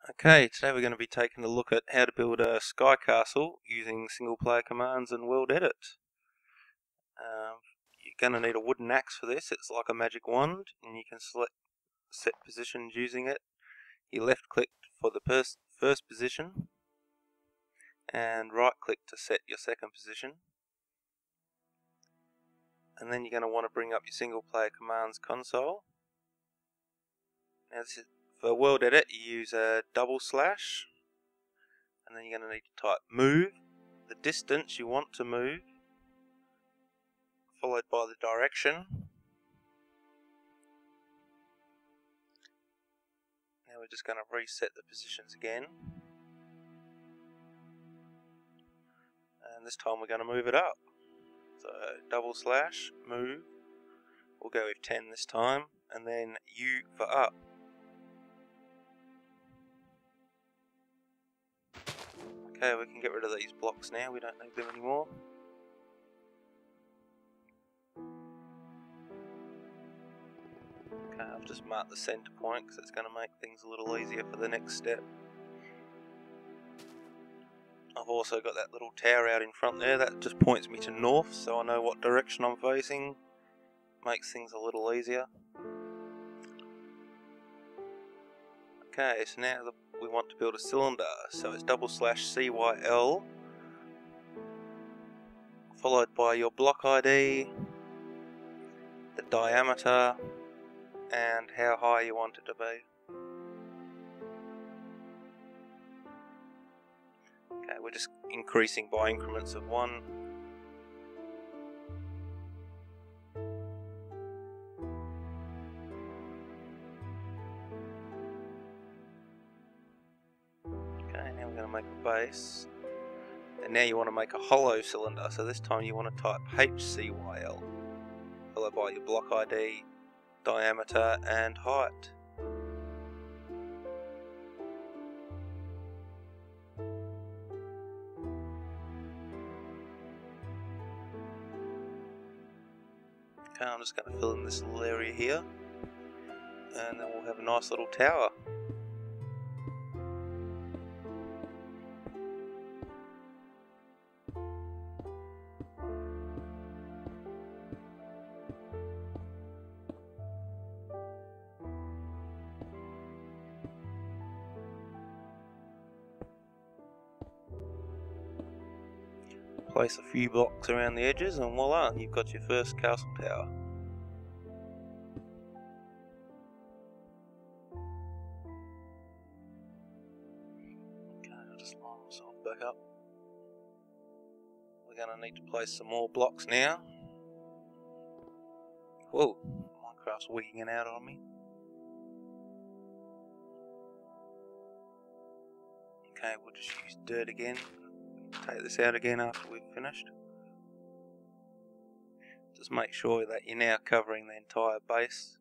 Okay, today we're going to be taking a look at how to build a sky castle using single player commands and WorldEdit. You're going to need a wooden axe for this. It's like a magic wand, and you can select set positions using it. You left click for the first position and right click to set your second position. And then you're going to want to bring up your single player commands console. Now this is, for WorldEdit you use a double slash, and then you're going to need to type move, the distance you want to move, followed by the direction. Now we're just going to reset the positions again, and this time we're going to move it up. So double slash move, we'll go with 10 this time, and then U for up. Okay, we can get rid of these blocks now, we don't need them anymore. Okay, I've just marked the center point because it's going to make things a little easier for the next step. I've also got that little tower out in front there, that just points me to north, so I know what direction I'm facing. Makes things a little easier. Okay, so now we want to build a cylinder, so it's double slash CYL, followed by your block ID, the diameter, and how high you want it to be. Okay, we're just increasing by increments of 1. Okay, now we're going to make a base. And now you want to make a hollow cylinder, so this time you want to type HCYL, followed by your block ID, diameter, and height. Okay, I'm just going to fill in this little area here, and then we'll have a nice little tower. Place a few blocks around the edges and voila, you've got your first castle tower. Okay, I'll just line myself back up. We're going to need to place some more blocks now. Whoa, Minecraft's wigging it out on me. Okay, we'll just use dirt again. Take this out again after we've finished. Just make sure that you're now covering the entire base.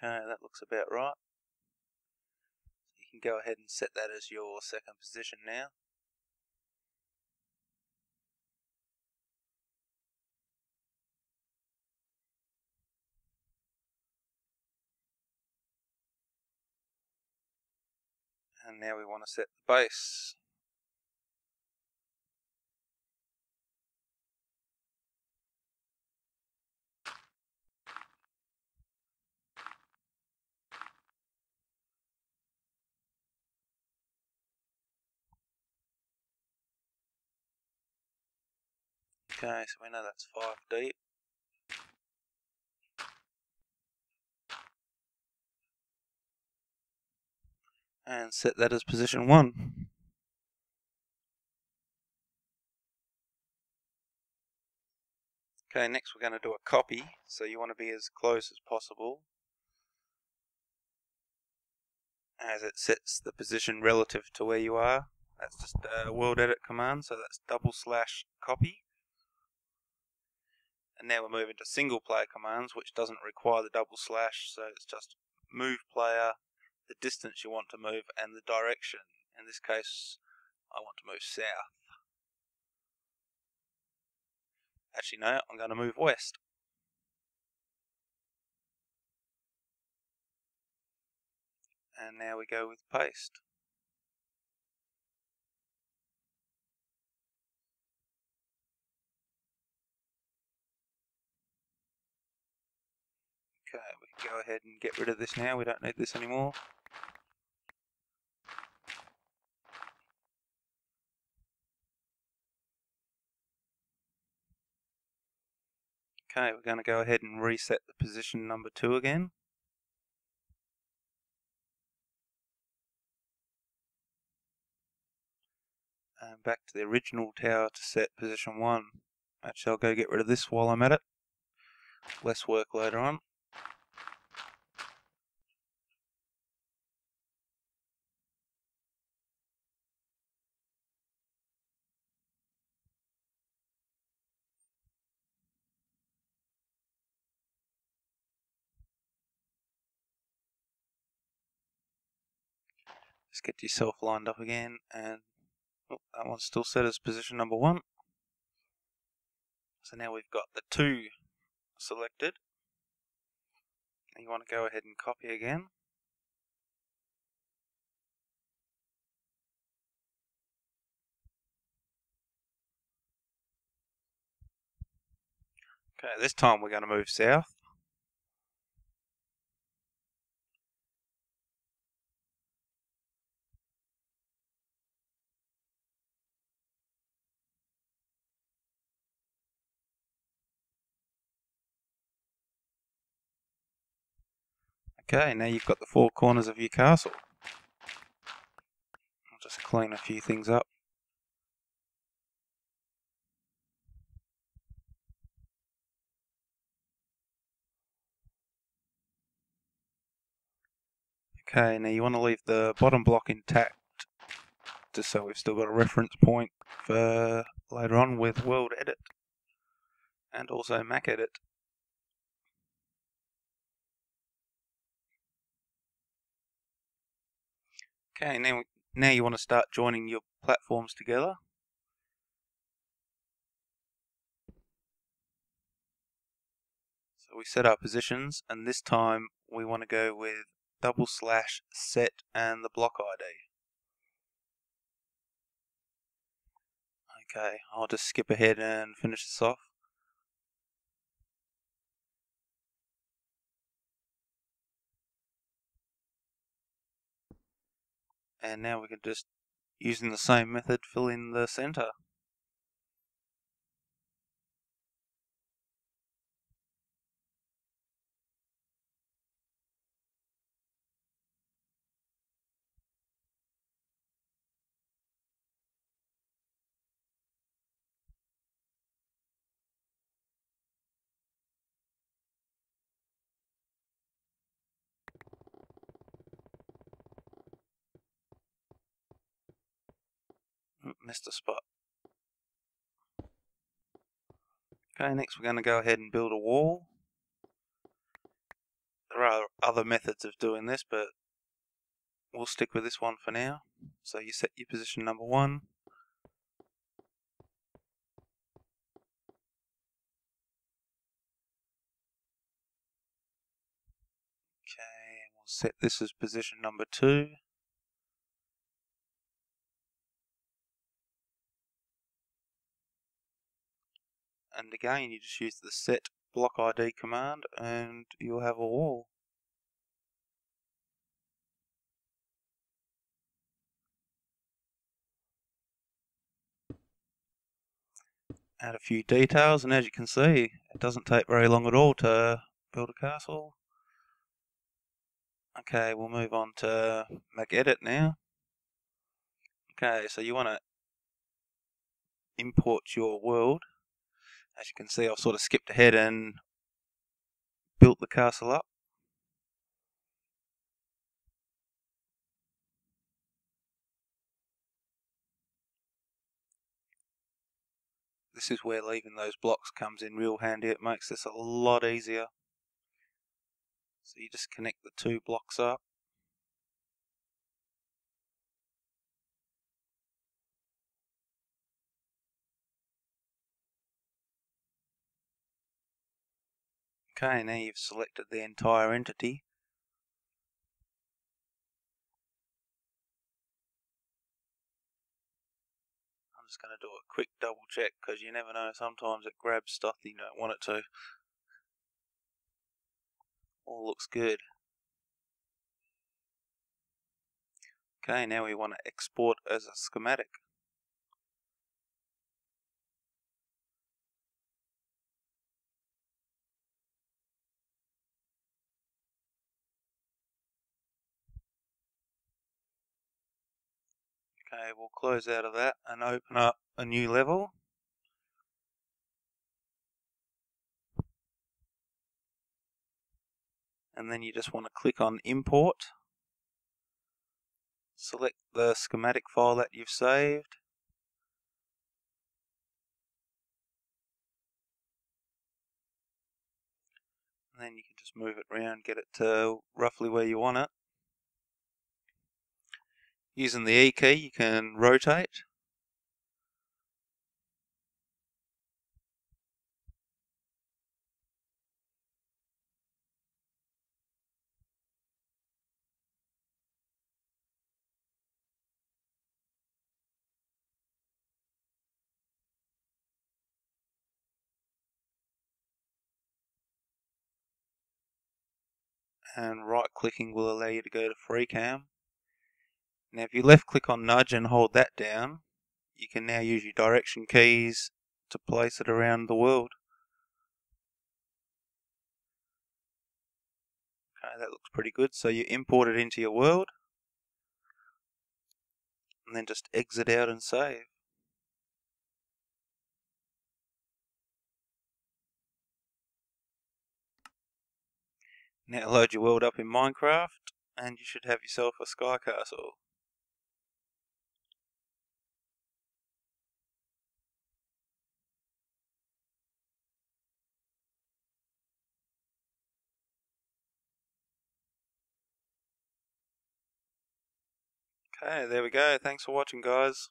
Okay, that looks about right. So you can go ahead and set that as your second position now. And now we want to set the base. Okay, so we know that's 5 deep. And set that as position 1. Okay, next we're going to do a copy, so you want to be as close as possible as it sets the position relative to where you are. That's just a WorldEdit command, so that's double slash copy. And now we're moving to single player commands, which doesn't require the double slash, so it's just move player, the distance you want to move, and the direction. In this case, I want to move south. Actually no, I'm going to move west. And now we go with paste. Okay, we can go ahead and get rid of this now, we don't need this anymore. Okay, we're going to go ahead and reset the position number 2 again. And back to the original tower to set position 1. Actually, I'll go get rid of this while I'm at it. Less work later on. Just get yourself lined up again, and that one's still set as position number 1. So now we've got the 2 selected. And you want to go ahead and copy again. Okay, this time we're going to move south. Okay, now you've got the 4 corners of your castle. I'll just clean a few things up. Okay, now you want to leave the bottom block intact, just so we've still got a reference point for later on with WorldEdit and also MCEdit. Okay, now you want to start joining your platforms together. So we set our positions, and this time we want to go with /set and the block ID. Okay, I'll just skip ahead and finish this off. And now we can just, using the same method, fill in the center. Missed a spot. Okay, next we're going to go ahead and build a wall. There are other methods of doing this, but we'll stick with this one for now. So you set your position number 1. Okay, and we'll set this as position number 2. And again, you just use the set block ID command and you'll have a wall. Add a few details, and as you can see, it doesn't take very long at all to build a castle. Okay, we'll move on to MindKrafter now. Okay, so you want to import your world. As you can see, I've sort of skipped ahead and built the castle up. This is where leaving those blocks comes in real handy. It makes this a lot easier. So you just connect the 2 blocks up. Okay, now you've selected the entire entity. quick double check, because you never know, sometimes it grabs stuff that you don't want it to. All looks good. Okay, now we want to export as a schematic. Okay, we'll close out of that and open up a new level. And then you just want to click on import. Select the schematic file that you've saved. And then you can just move it around, get it to roughly where you want it. Using the E key, you can rotate. And right clicking will allow you to go to FreeCam. Now if you left click on nudge and hold that down, you can now use your direction keys to place it around the world. Okay, that looks pretty good. So you import it into your world, and then just exit out and save. Now load your world up in Minecraft, and you should have yourself a sky castle. Okay, there we go. Thanks for watching, guys.